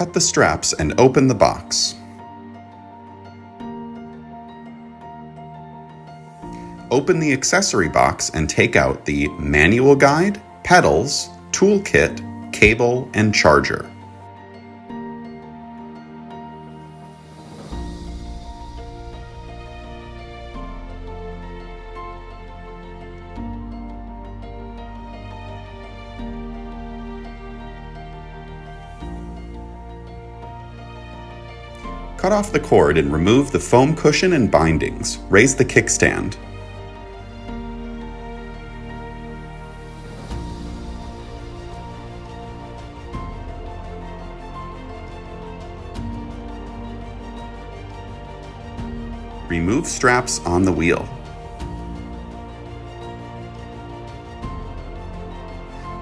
Cut the straps and open the box. Open the accessory box and take out the manual guide, pedals, toolkit, cable, and charger. Cut off the cord and remove the foam cushion and bindings. Raise the kickstand. Remove straps on the wheel.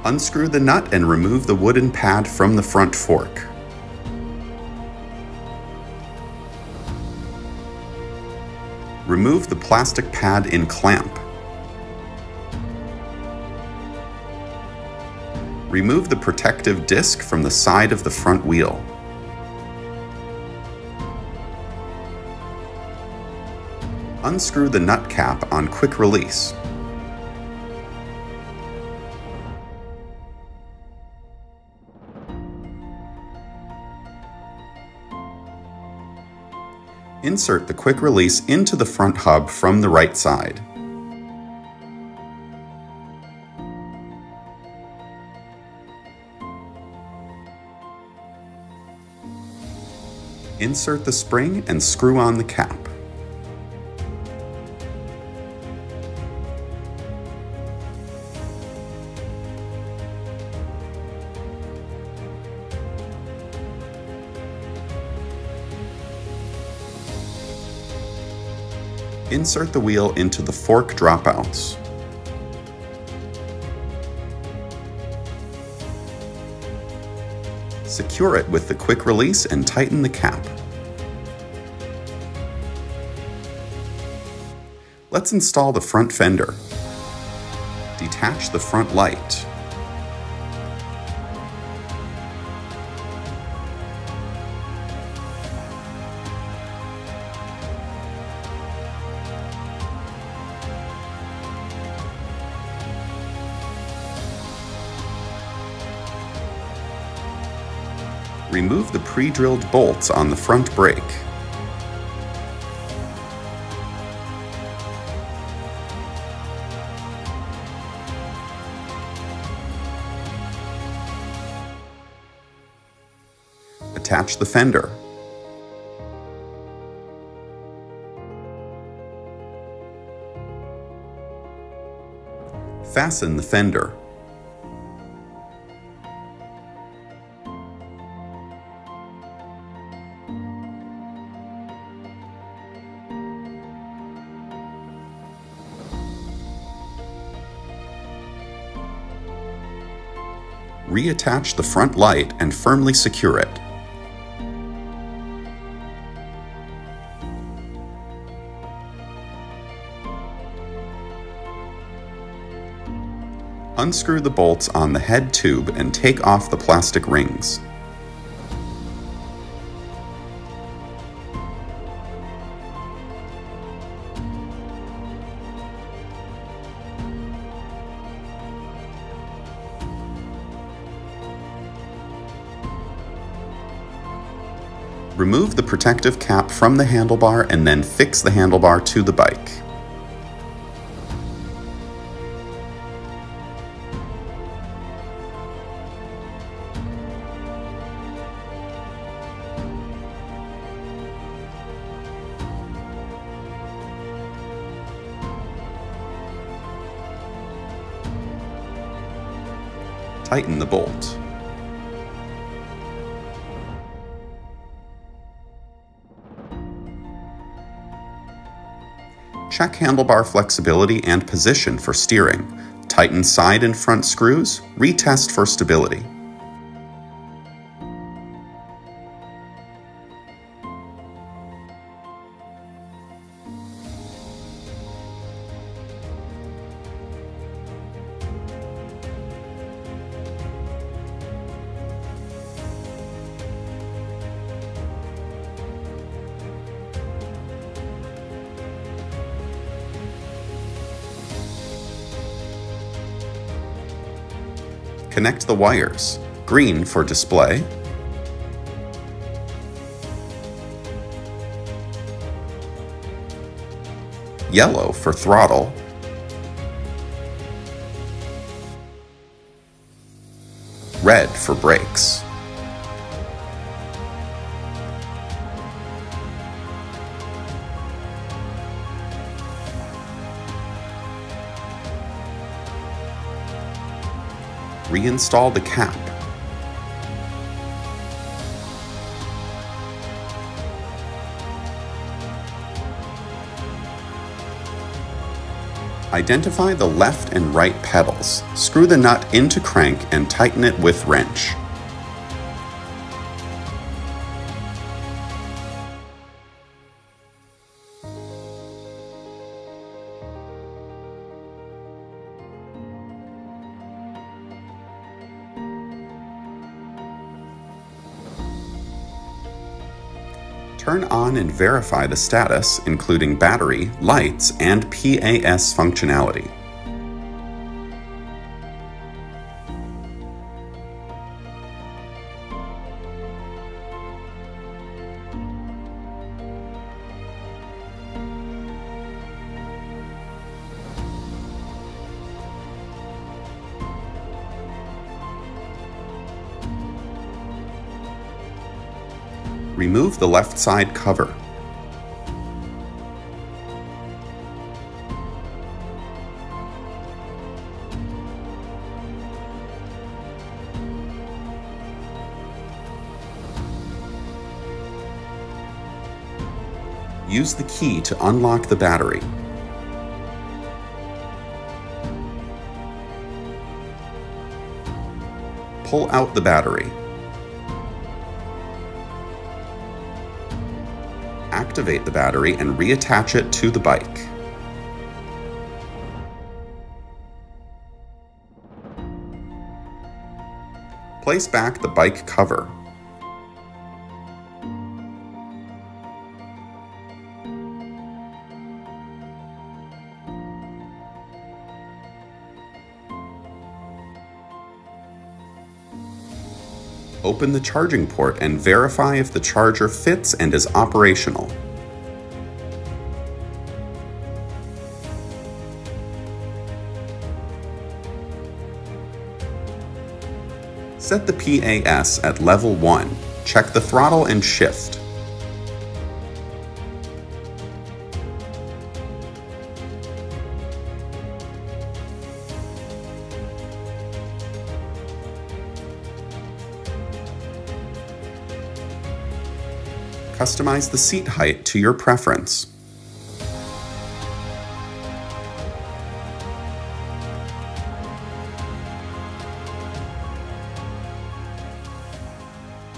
Unscrew the nut and remove the wooden pad from the front fork. Remove the plastic pad in clamp. Remove the protective disc from the side of the front wheel. Unscrew the nut cap on quick release. Insert the quick release into the front hub from the right side. Insert the spring and screw on the cap. Insert the wheel into the fork dropouts. Secure it with the quick release and tighten the cap. Let's install the front fender. Detach the front light. Remove the pre-drilled bolts on the front brake. Attach the fender. Fasten the fender. Reattach the front light and firmly secure it. Unscrew the bolts on the head tube and take off the plastic rings. Remove the protective cap from the handlebar and then fix the handlebar to the bike. Tighten the bolt. Check handlebar flexibility and position for steering. Tighten side and front screws. Retest for stability. Connect the wires. Green for display, yellow for throttle, red for brakes. Reinstall the cap. Identify the left and right pedals. Screw the nut into crank and tighten it with wrench. Turn on and verify the status, including battery, lights, and PAS functionality. Remove the left side cover. Use the key to unlock the battery. Pull out the battery. Activate the battery and reattach it to the bike. Place back the bike cover. Open the charging port and verify if the charger fits and is operational. Set the PAS at level 1. Check the throttle and shift. Customize the seat height to your preference.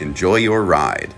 Enjoy your ride.